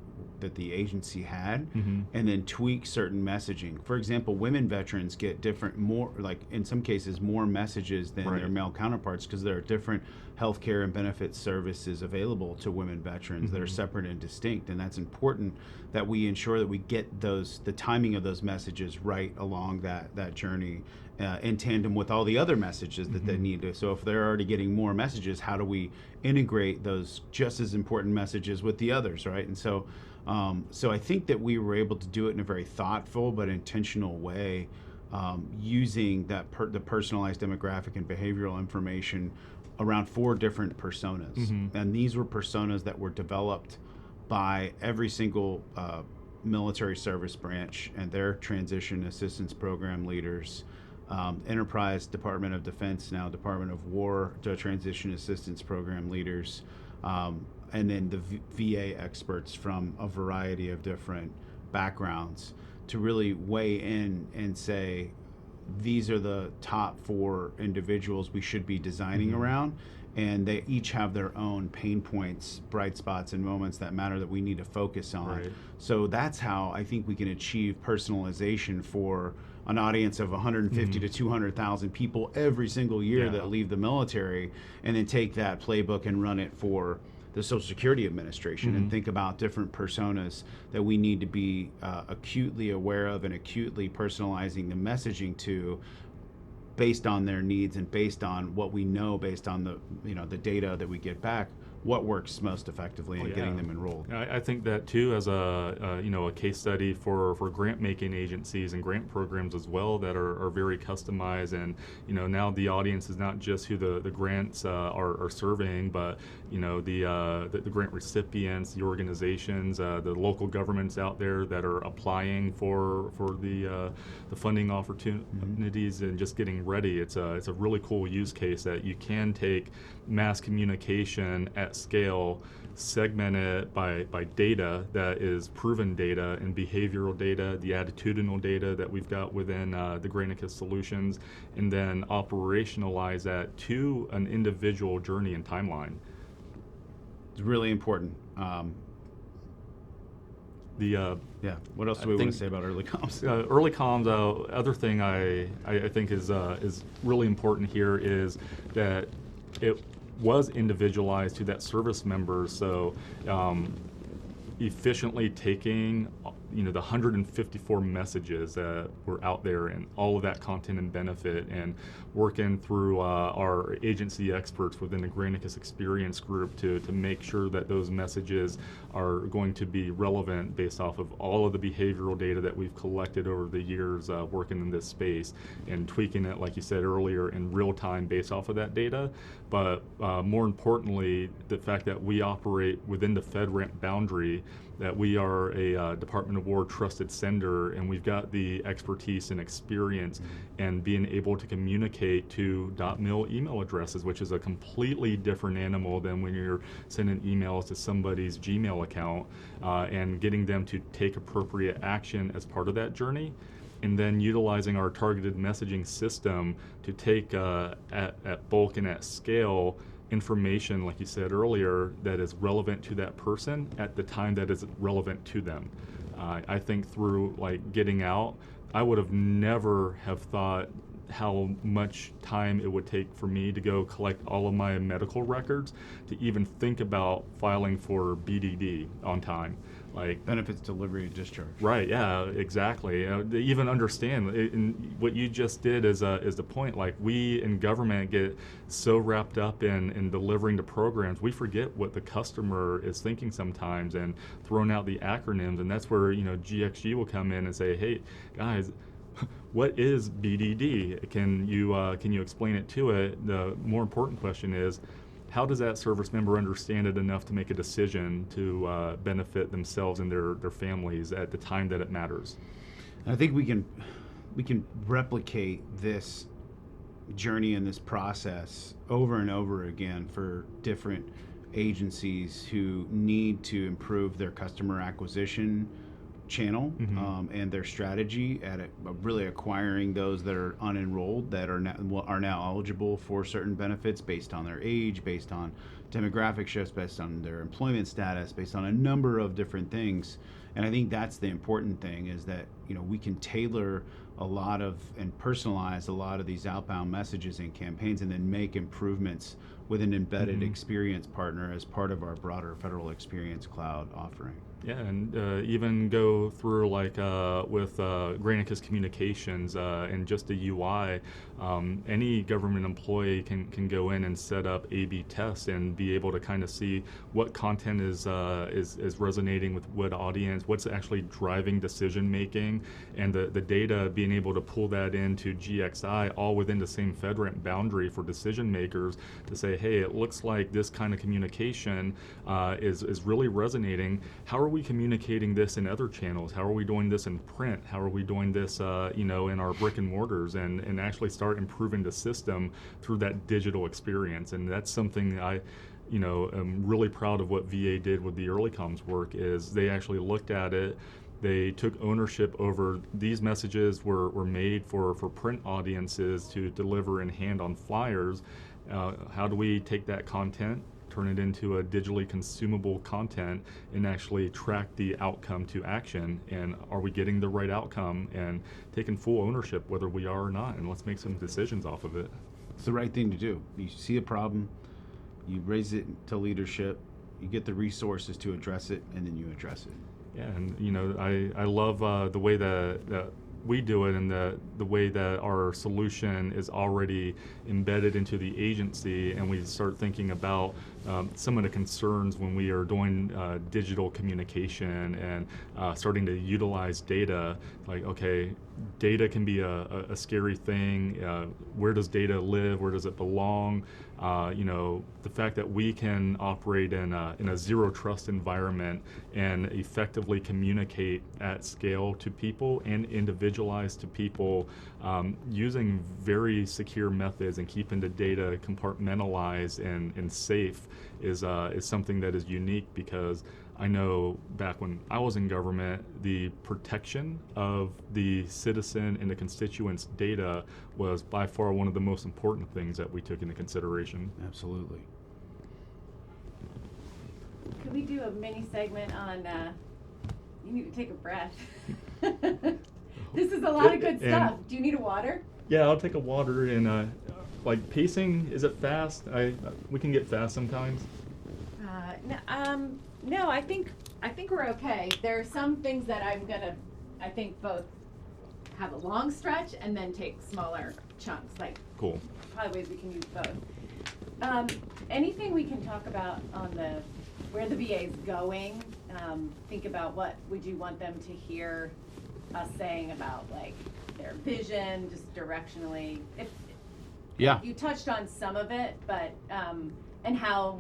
the agency had, and then tweak certain messaging. For example, women veterans get more, like in some cases, more messages than their male counterparts, because there are different healthcare and benefit services available to women veterans that are separate and distinct, and that's important that we ensure that we get the timing of those messages right along that journey, in tandem with all the other messages that they need to. So if they're already getting more messages, how do we integrate those just as important messages with the others, right? And so I think that we were able to do it in a very thoughtful but intentional way, using the personalized demographic and behavioral information around 4 different personas. And these were personas that were developed by every single military service branch and their transition assistance program leaders, Enterprise, Department of Defense, now Department of War, transition assistance program leaders, and then the VA experts from a variety of different backgrounds to really weigh in and say, these are the top 4 individuals we should be designing around, and they each have their own pain points, bright spots, and moments that matter that we need to focus on. Right. So that's how I think we can achieve personalization for an audience of 150 to 200,000 people every single year that leave the military, and then take that playbook and run it for the Social Security Administration, and think about different personas that we need to be acutely aware of and acutely personalizing the messaging to, based on their needs and based on what we know, based on the data that we get back, what works most effectively in getting them enrolled. I think that too, as a case study for grant making agencies and grant programs as well, that are very customized. And now the audience is not just who the grants are serving, but the grant recipients, the organizations, the local governments out there that are applying for the funding opportunities and just getting ready. It's a really cool use case that you can take mass communication at scale, segment it by data that is proven data and behavioral data, the attitudinal data that we've got within the Granicus solutions, and then operationalize that to an individual journey and timeline. It's really important. What else do we want to say about early comms? Early comms, other thing I think is really important here is that it was individualized to that service member. So efficiently taking the 154 messages that were out there and all of that content and benefit, and working through our agency experts within the Granicus Experience Group to make sure that those messages are going to be relevant based off of all of the behavioral data that we've collected over the years working in this space, and tweaking it, like you said earlier, in real time based off of that data. But more importantly, the fact that we operate within the FedRAMP boundary, that we are a Department of War trusted sender, and we've got the expertise and experience and being able to communicate to .mil email addresses, which is a completely different animal than when you're sending emails to somebody's Gmail account, and getting them to take appropriate action as part of that journey. And then utilizing our targeted messaging system to take at bulk and at scale information, like you said earlier, that is relevant to that person at the time that is relevant to them. I think through getting out, I would have never have thought how much time it would take for me to go collect all of my medical records to even think about filing for BDD on time. Benefits delivery and discharge. Right, yeah, exactly. To even understand, and what you just did is the point. We in government get so wrapped up in delivering the programs, we forget what the customer is thinking sometimes, and throwing out the acronyms. And that's where GXG will come in and say, hey, guys, what is BDD? Can you explain it to it? The more important question is, how does that service member understand it enough to make a decision to benefit themselves and their families at the time that it matters? I think we can we can replicate this journey and this process over and over again for different agencies who need to improve their customer acquisition channel, and their strategy at really acquiring those that are unenrolled that are now eligible for certain benefits based on their age, based on demographic shifts, based on their employment status, based on a number of different things. And I think that's the important thing, is that we can tailor a lot of and personalize a lot of these outbound messages and campaigns, and then make improvements with an embedded experience partner as part of our broader Federal Experience Cloud offering. Yeah, and even go through like with Granicus Communications and just the UI, any government employee can go in and set up A/B tests and be able to kind of see what content is resonating with what audience, what's actually driving decision making, and the data, being able to pull that into GXI all within the same FedRAMP boundary for decision makers to say, hey, it looks like this kind of communication is really resonating. How are we communicating this in other channels? How are we doing this in print? How are we doing this in our brick and mortars, and actually start improving the system through that digital experience? And that's something I am really proud of what VA did with the early comms work, is they actually looked at it. They took ownership over these messages were made for print audiences to deliver in hand on flyers. How do we take that content, turn it into a digitally consumable content, and actually track the outcome to action? And are we getting the right outcome, and taking full ownership whether we are or not? And let's make some decisions off of it. It's the right thing to do. You see a problem, you raise it to leadership, you get the resources to address it, and then you address it. Yeah, and I love the way that we do it, and the way that our solution is already embedded into the agency, and we start thinking about some of the concerns when we are doing digital communication and starting to utilize data. Like, okay, data can be a scary thing. Where does data live? Where does it belong? The fact that we can operate in a zero trust environment and effectively communicate at scale to people and individualize to people using very secure methods and keeping the data compartmentalized and safe is something that is unique, because I know back when I was in government, the protection of the citizen and the constituents' data was by far one of the most important things that we took into consideration. Absolutely. Could we do a mini segment on, you need to take a breath. This is a lot of good stuff. Do you need a water? Yeah, I'll take a water. And like pacing, is it fast? We can get fast sometimes. No, I think we're okay. There are some things that I think both have a long stretch and then take smaller chunks. Like, cool. Probably ways we can use both. Anything we can talk about on where the VA is going? Think about what would you want them to hear us saying about, like, their vision, just directionally. Yeah. You touched on some of it, but and how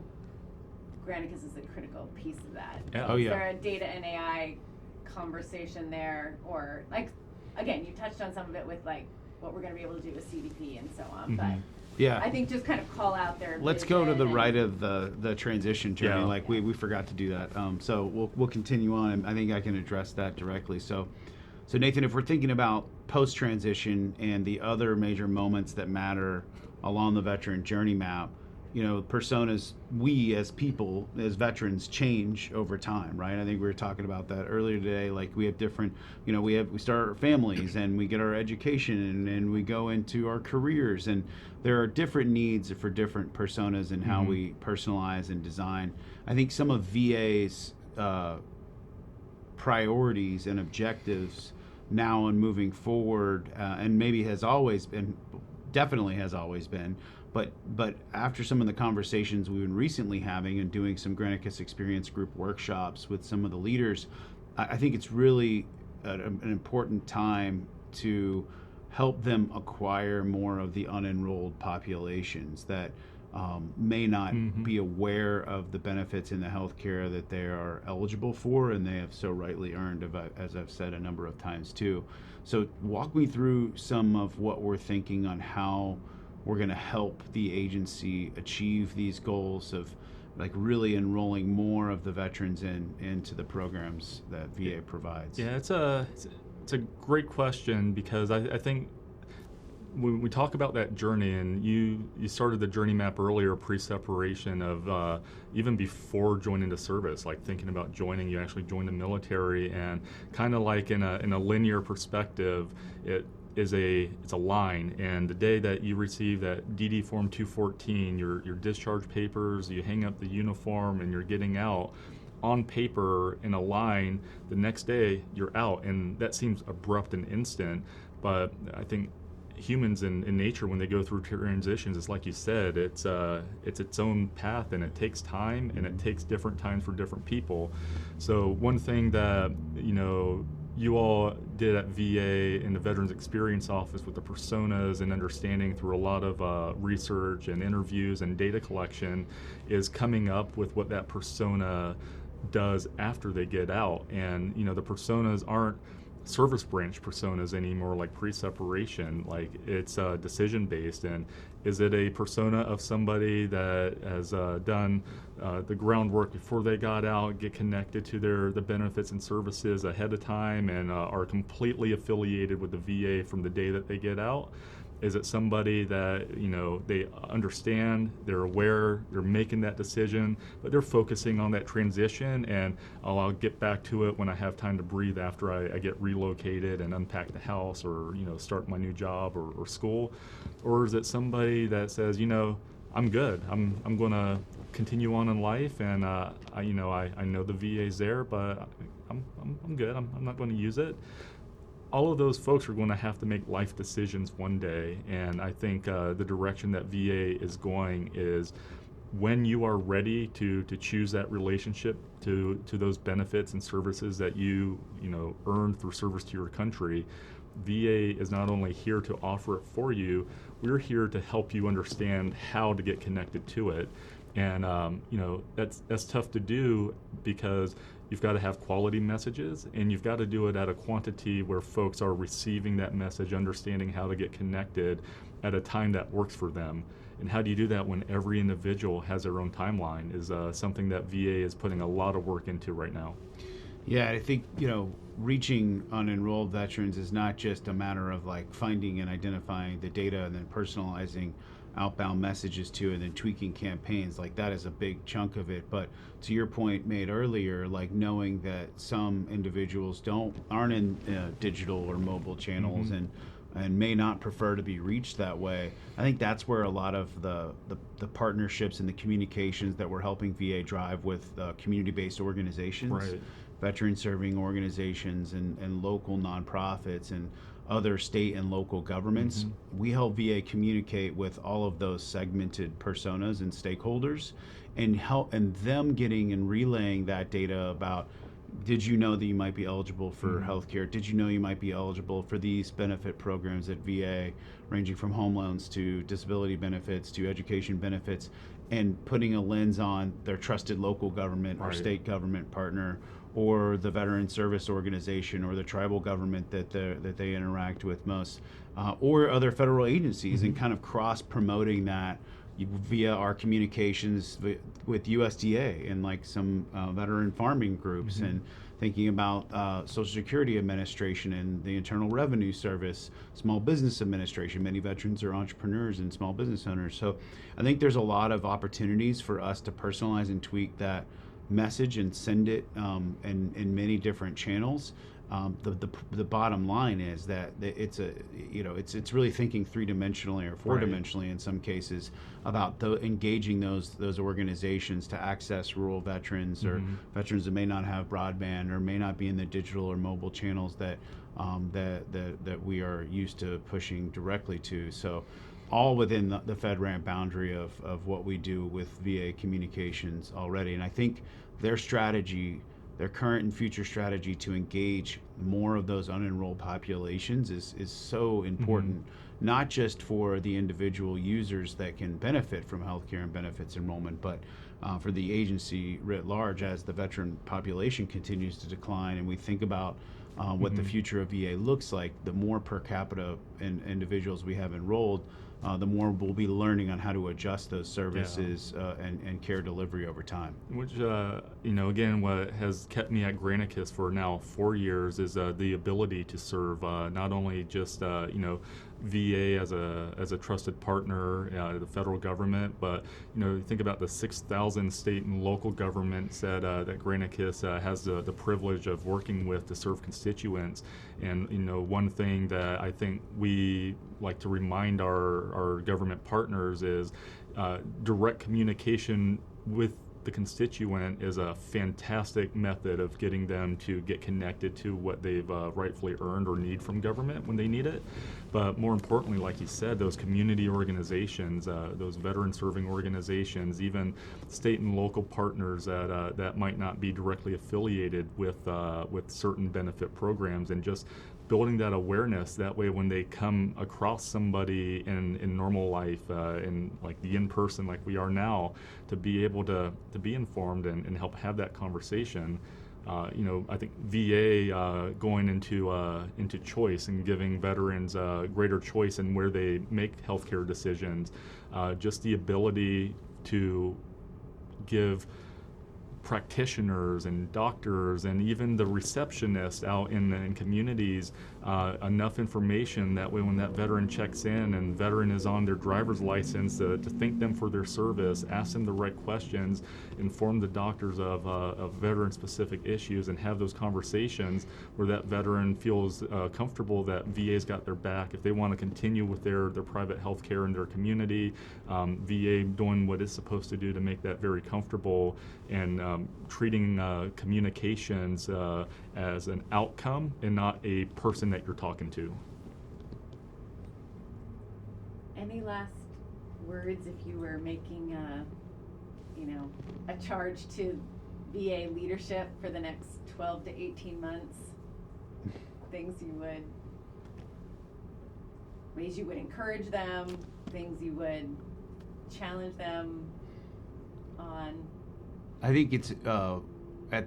Granicus is a critical piece of that. Yeah. Oh, yeah. Is there a data and AI conversation there, or, like, again, you touched on some of it with, like, what we're going to be able to do with CDP and so on, but Yeah. I think just kind of call out their Let's go to the vision right of the transition journey. Yeah. Like we forgot to do that. So we'll continue on, and I think I can address that directly. So Nathan, if we're thinking about post transition and the other major moments that matter along the veteran journey map, personas, we as people, as veterans, change over time, right? I think we were talking about that earlier today. Like, we have different, we start our families, and we get our education, and we go into our careers, and there are different needs for different personas and how we personalize and design. I think some of VA's priorities and objectives now and moving forward, and maybe has always been, definitely has always been, but after some of the conversations we've been recently having and doing some Granicus Experience Group workshops with some of the leaders, I think it's really an important time to help them acquire more of the unenrolled populations that may not be aware of the benefits in the health care that they are eligible for, and they have so rightly earned, as I've said a number of times too. So walk me through some of what we're thinking on how we're going to help the agency achieve these goals of like really enrolling more of the veterans into the programs that VA provides. Yeah, it's a great question, because I think when we talk about that journey, and you started the journey map earlier, pre-separation of even before joining the service, like thinking about joining, you actually joined the military, and kind of like in a linear perspective, it's a line, and the day that you receive that DD Form 214, your discharge papers, you hang up the uniform, and you're getting out on paper in a line, the next day you're out, and that seems abrupt and instant, but I think humans in nature, when they go through transitions, it's like you said, it's its own path, and it takes time, and it takes different times for different people. So one thing that you all did at VA in the Veterans Experience Office with the personas and understanding through a lot of research and interviews and data collection is coming up with what that persona does after they get out. And the personas aren't service branch personas anymore, like pre-separation. Like, it's decision based. And is it a persona of somebody that has done the groundwork before they got out, get connected to the benefits and services ahead of time, and are completely affiliated with the VA from the day that they get out? Is it somebody that, they understand, they're aware, they're making that decision, but they're focusing on that transition, and I'll get back to it when I have time to breathe after I get relocated and unpack the house, or, start my new job or school? Or is it somebody that says, I'm good, I'm going to continue on in life, and I know the VA's there, but I'm good, I'm not going to use it? All of those folks are going to have to make life decisions one day, and I think the direction that VA is going is, when you are ready to choose that relationship to those benefits and services that you earned through service to your country, VA is not only here to offer it for you, we're here to help you understand how to get connected to it. And that's tough to do, because you've got to have quality messages, and you've got to do it at a quantity where folks are receiving that message, understanding how to get connected at a time that works for them. And how do you do that when every individual has their own timeline is something that VA is putting a lot of work into right now. Yeah, I think, reaching unenrolled veterans is not just a matter of like finding and identifying the data and then personalizing outbound messages to, and then tweaking campaigns. Like, that is a big chunk of it. But to your point made earlier, like knowing that some individuals aren't in digital or mobile channels, and may not prefer to be reached that way. I think that's where a lot of the partnerships and the communications that we're helping VA drive with community-based organizations, Right. veteran serving organizations, and local nonprofits, and other state and local governments. We help VA communicate with all of those segmented personas and stakeholders, and them getting and relaying that data about, did you know that you might be eligible for healthcare? Did you know you might be eligible for these benefit programs at VA, ranging from home loans to disability benefits to education benefits, and putting a lens on their trusted local government or Right. state government partner, or the veteran service organization, or the tribal government that they interact with most, or other federal agencies, and kind of cross promoting that via our communications with USDA and like some veteran farming groups, and thinking about Social Security Administration and the Internal Revenue Service, Small Business Administration. Many veterans are entrepreneurs and small business owners. So I think there's a lot of opportunities for us to personalize and tweak that message and send it in many different channels. The bottom line is that it's really thinking three-dimensionally or four-dimensionally in some cases about engaging those organizations to access rural veterans, or veterans that may not have broadband or may not be in the digital or mobile channels that we are used to pushing directly to. So all within the FedRAMP boundary of what we do with VA communications already. And I think their strategy their current and future strategy to engage more of those unenrolled populations is so important, not just for the individual users that can benefit from healthcare and benefits enrollment, but for the agency writ large as the veteran population continues to decline and we think about what the future of VA looks like. The more per capita individuals we have enrolled, the more we'll be learning on how to adjust those services and care delivery over time. Which, again, what has kept me at Granicus for now 4 years is the ability to serve not only just, VA as a trusted partner, the federal government, but you think about the 6,000 state and local governments that Granicus has the privilege of working with to serve constituents. And one thing that I think we like to remind our government partners is direct communication with the constituent is a fantastic method of getting them to get connected to what they've rightfully earned or need from government when they need it. But more importantly, like you said, those community organizations, those veteran serving organizations, even state and local partners that might not be directly affiliated with certain benefit programs, and just building that awareness. That way when they come across somebody in normal life, in like the in-person like we are now, to be able to be informed and help have that conversation. I think VA going into choice and giving veterans greater choice in where they make healthcare decisions, just the ability to give practitioners and doctors and even the receptionists out in communities enough information that way when that veteran checks in and veteran is on their driver's license, to thank them for their service, ask them the right questions, inform the doctors of veteran specific issues, and have those conversations where that veteran feels comfortable that VA's got their back. If they want to continue with their private health care in their community, VA doing what it's supposed to do to make that very comfortable, and treating communications as an outcome and not a person that you're talking to. Any last words if you were making a charge to VA leadership for the next 12 to 18 months? Ways you would encourage them, things you would challenge them on? I think it's at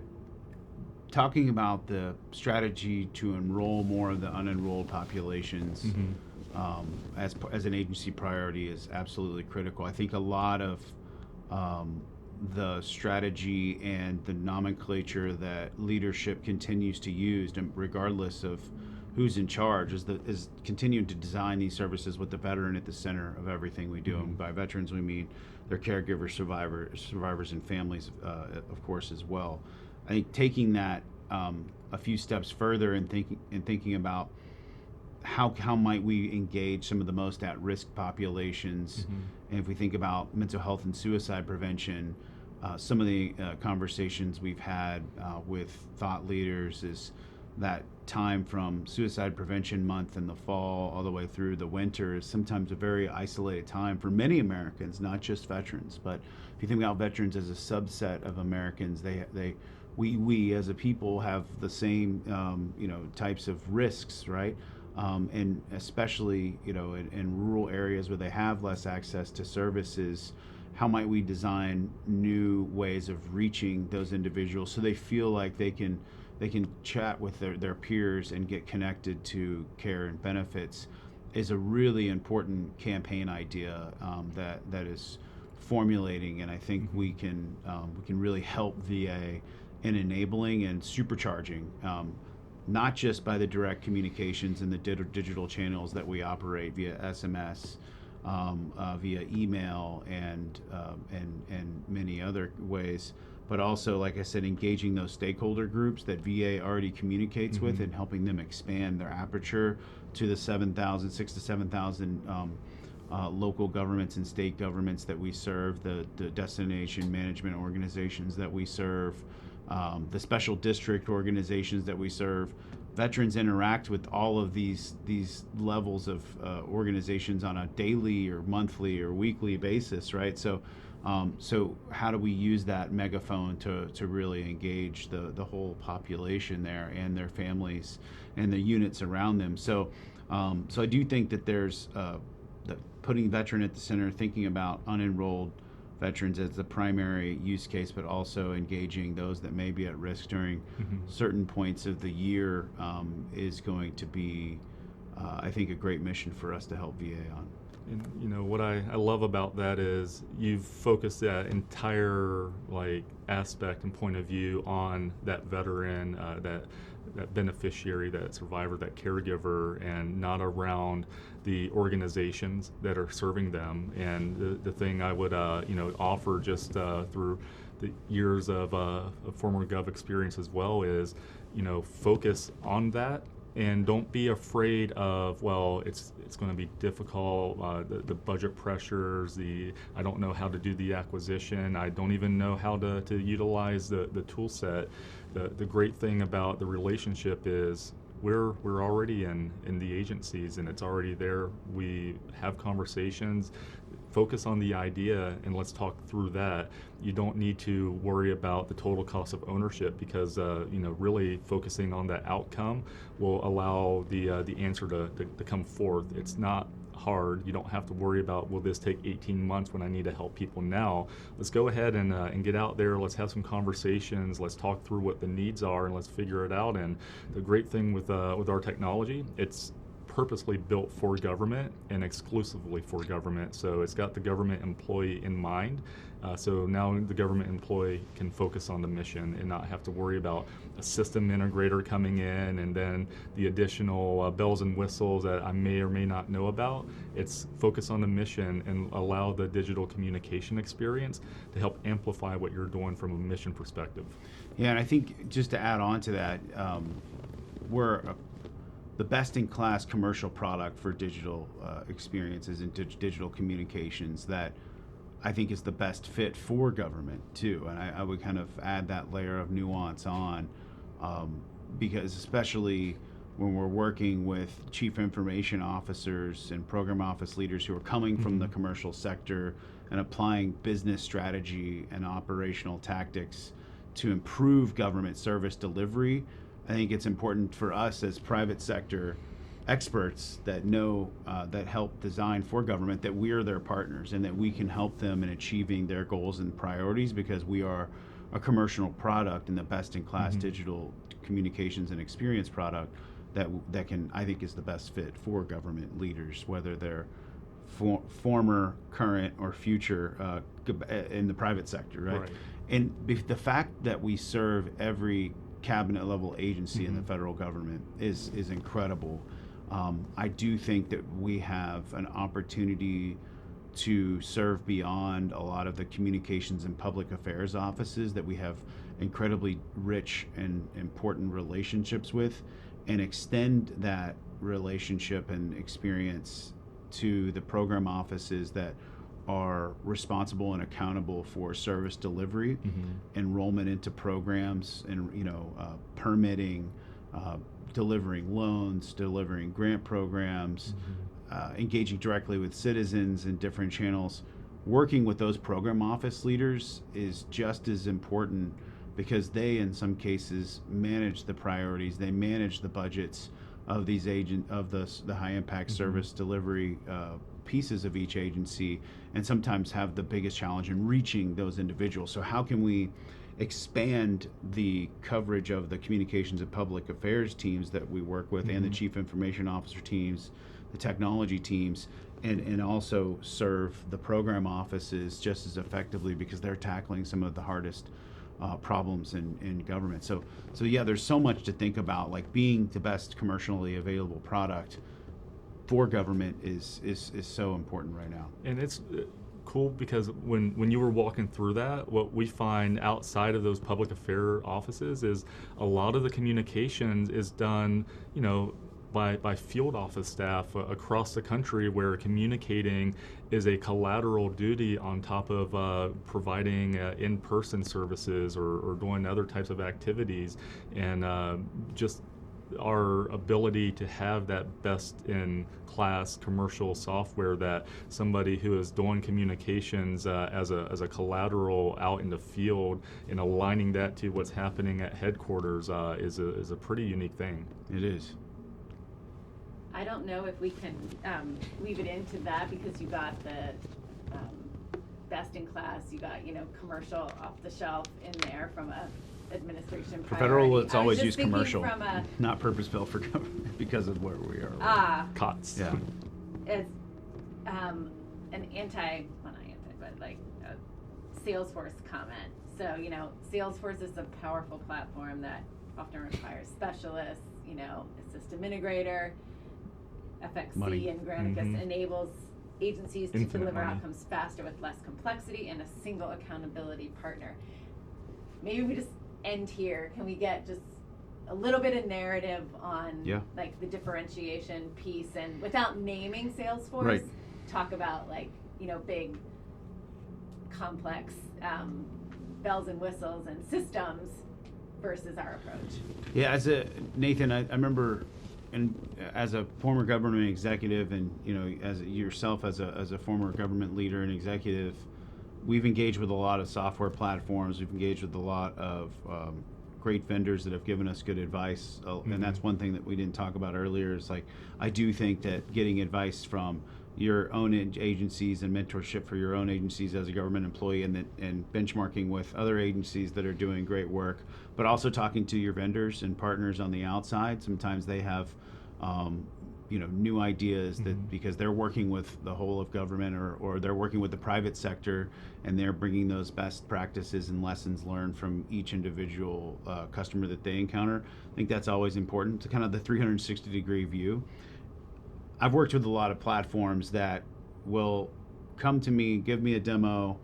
talking about the strategy to enroll more of the unenrolled populations as an agency priority is absolutely critical. I think a lot of the strategy and the nomenclature that leadership continues to use, regardless of who's in charge, is continuing to design these services with the veteran at the center of everything we do. And by veterans, we mean their caregivers, survivors, and families, of course, as well. I think taking that a few steps further and thinking about how might we engage some of the most at-risk populations, and if we think about mental health and suicide prevention, some of the conversations we've had with thought leaders is that time from Suicide Prevention Month in the fall all the way through the winter is sometimes a very isolated time for many Americans, not just veterans. But if you think about veterans as a subset of Americans, we as a people have the same types of risks, right? And especially in rural areas where they have less access to services, how might we design new ways of reaching those individuals so they feel like they can chat with their peers and get connected to care and benefits, is a really important campaign idea that is formulating, and I think we can really help VA in enabling and supercharging, not just by the direct communications and the digital channels that we operate via SMS, via email, and many other ways, but also, like I said, engaging those stakeholder groups that VA already communicates with and helping them expand their aperture to the 6,000 to 7,000 local governments and state governments that we serve, the destination management organizations that we serve, the special district organizations that we serve. Veterans interact with all of these levels of organizations on a daily or monthly or weekly basis, right? So So how do we use that megaphone to really engage the whole population there and their families and the units around them? So I do think that there's putting veteran at the center, thinking about unenrolled veterans as the primary use case, but also engaging those that may be at risk during certain points of the year is going to be, I think, a great mission for us to help VA on. And what I love about that is you've focused that entire aspect and point of view on that veteran, that beneficiary, that survivor, that caregiver, and not around the organizations that are serving them. And the thing I would offer just through the years of former Gov experience as well is focus on that. And don't be afraid of, it's going to be difficult, the budget pressures, I don't know how to do the acquisition, I don't even know how to utilize the tool set. The great thing about the relationship is we're already in the agencies, and it's already there. We have conversations, focus on the idea, and let's talk through that. You don't need to worry about the total cost of ownership, because really focusing on that outcome will allow the answer to come forth. It's not hard. You don't have to worry about, will this take 18 months when I need to help people now? Let's go ahead and get out there. Let's have some conversations. Let's talk through what the needs are, and let's figure it out. And the great thing with our technology, it's purposely built for government and exclusively for government. So it's got the government employee in mind. So now the government employee can focus on the mission and not have to worry about a system integrator coming in and then the additional bells and whistles that I may or may not know about. It's focus on the mission and allow the digital communication experience to help amplify what you're doing from a mission perspective. Yeah, and I think just to add on to that, we're the best-in-class commercial product for digital experiences and digital communications that I think is the best fit for government too. And I would kind of add that layer of nuance on, because especially when we're working with chief information officers and program office leaders who are coming from the commercial sector and applying business strategy and operational tactics to improve government service delivery, I think it's important for us as private sector experts that know, that help design for government, that we are their partners and that we can help them in achieving their goals and priorities, because we are a commercial product and the best-in-class digital communications and experience product that can, I think, is the best fit for government leaders, whether they're former, current, or future in the private sector, right? And the fact that we serve every cabinet level agency in the federal government is incredible. I do think that we have an opportunity to serve beyond a lot of the communications and public affairs offices that we have incredibly rich and important relationships with, and extend that relationship and experience to the program offices that are responsible and accountable for service delivery, enrollment into programs, and permitting, delivering loans, delivering grant programs, engaging directly with citizens in different channels. Working with those program office leaders is just as important, because they, in some cases, manage the priorities, they manage the budgets of these the high impact service delivery pieces of each agency, and sometimes have the biggest challenge in reaching those individuals. So how can we expand the coverage of the communications and public affairs teams that we work with, and the chief information officer teams, the technology teams, and also serve the program offices just as effectively, because they're tackling some of the hardest problems in government. So yeah, there's so much to think about. Like, being the best commercially available product for government is so important right now. And it's cool because when you were walking through that, what we find outside of those public affair offices is a lot of the communications is done, by field office staff across the country, where communicating is a collateral duty on top of providing in-person services or doing other types of activities. And just our ability to have that best-in-class commercial software that somebody who is doing communications as a collateral out in the field and aligning that to what's happening at headquarters is a pretty unique thing. It is. I don't know if we can weave it into that, because you got the best in class, you got, commercial off the shelf in there from a administration For priority. federal, it's I was always just used thinking commercial, from a, not purpose-built for government because of where we are. COTS. Yeah. as an not anti, but like a Salesforce comment. So, Salesforce is a powerful platform that often requires specialists, a system integrator. FXC Money. and Granicus enables agencies to Infinite deliver money. outcomes faster with less complexity and a single accountability partner. Maybe we just end here. Can we get just a little bit of narrative on like the differentiation piece, and without naming Salesforce, Right. talk about like, big complex bells and whistles and systems versus our approach. Yeah, Nathan, I remember, and as a former government executive, and as yourself as a former government leader and executive, we've engaged with a lot of software platforms. We've engaged with a lot of great vendors that have given us good advice. And that's one thing that we didn't talk about earlier. Is like, I do think that getting advice from your own agencies and mentorship for your own agencies as a government employee, and benchmarking with other agencies that are doing great work, but also talking to your vendors and partners on the outside. Sometimes they have new ideas that because they're working with the whole of government, or they're working with the private sector, and they're bringing those best practices and lessons learned from each individual customer that they encounter. I think that's always important, to kind of the 360-degree view. I've worked with a lot of platforms that will come to me, give me a demo,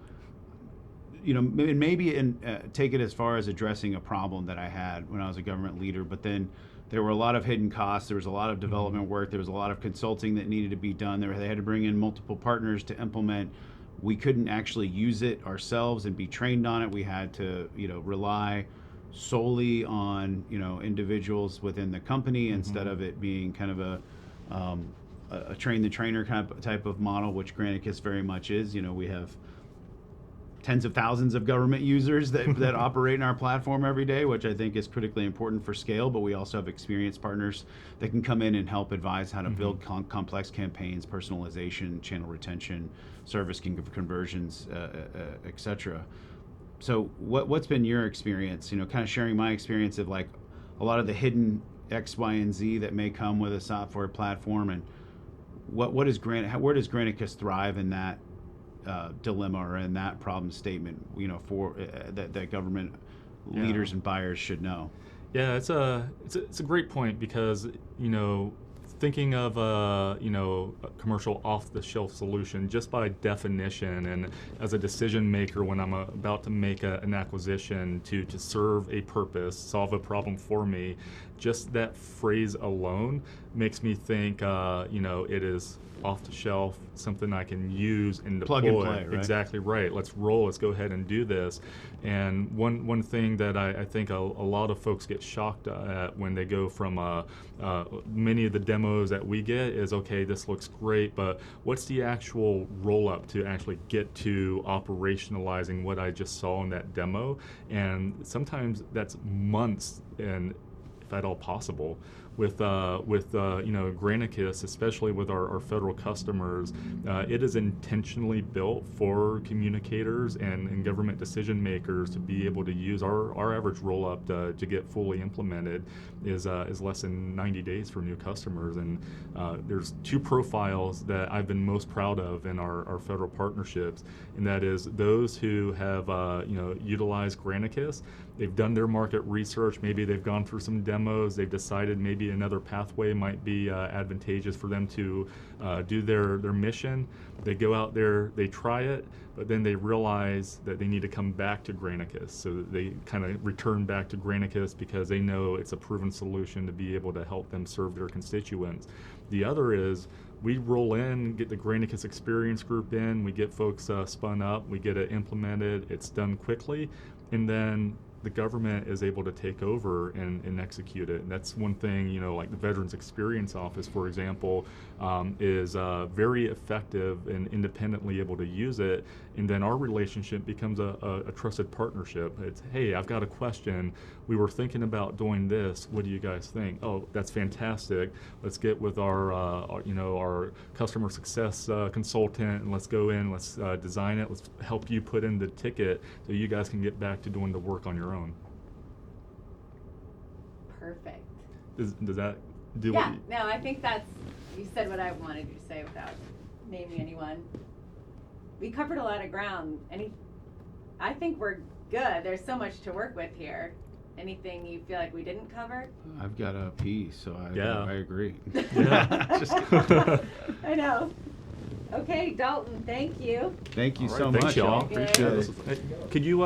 maybe take it as far as addressing a problem that I had when I was a government leader, but then there were a lot of hidden costs. There was a lot of development work. There was a lot of consulting that needed to be done. They had to bring in multiple partners to implement. We couldn't actually use it ourselves and be trained on it. We had to, rely solely on, individuals within the company instead of it being kind of a train the trainer type of model, which Granicus very much is. We have tens of thousands of government users that operate in our platform every day, which I think is critically important for scale. But we also have experienced partners that can come in and help advise how to build complex campaigns, personalization, channel retention, service conversions, etc. So what's been your experience? Kind of sharing my experience of like a lot of the hidden X, Y, and Z that may come with a software platform, and where does Granicus thrive in that dilemma, or in that problem statement, for that government leaders and buyers should know? Yeah, it's a great point, because thinking of a commercial off-the-shelf solution, just by definition, and as a decision maker when I'm about to make an acquisition to serve a purpose, solve a problem for me, just that phrase alone makes me think it is off the shelf, something I can use and deploy. Plug and play, right? Exactly right. Let's roll. Let's go ahead and do this. And one thing that I think a lot of folks get shocked at when they go from many of the demos that we get is, okay, this looks great, but what's the actual roll up to actually get to operationalizing what I just saw in that demo? And sometimes that's months, and if at all possible. With Granicus, especially with our federal customers, it is intentionally built for communicators and government decision makers to be able to use. Our average roll up to get fully implemented is less than 90 days for new customers. And there's two profiles that I've been most proud of in our federal partnerships, and that is those who have utilized Granicus. They've done their market research. Maybe they've gone through some demos. They've decided maybe another pathway might be advantageous for them to do their mission. They go out there, they try it, but then they realize that they need to come back to Granicus. So they kind of return back to Granicus because they know it's a proven solution to be able to help them serve their constituents. The other is we roll in, get the Granicus experience group in, we get folks spun up, we get it implemented, it's done quickly, and then the government is able to take over and execute it. And that's one thing, you know, like the Veterans Experience Office, for example, is very effective and independently able to use it. And then our relationship becomes a trusted partnership. It's, hey, I've got a question. We were thinking about doing this. What do you guys think? Oh, that's fantastic. Let's get with our customer success consultant, and let's go in, let's design it, let's help you put in the ticket so you guys can get back to doing the work on your own. Perfect. Does that do Yeah, what you, no, I think you said what I wanted you to say without naming anyone. We covered a lot of ground. I think we're good. There's so much to work with here. Anything you feel like we didn't cover? I've got a pee, so Yeah. I agree. Yeah. Just- I know. Okay, Dalton, thank you. Thank you All right, so thanks, much, y'all. y'all. Very Appreciate good. it. Hey, could you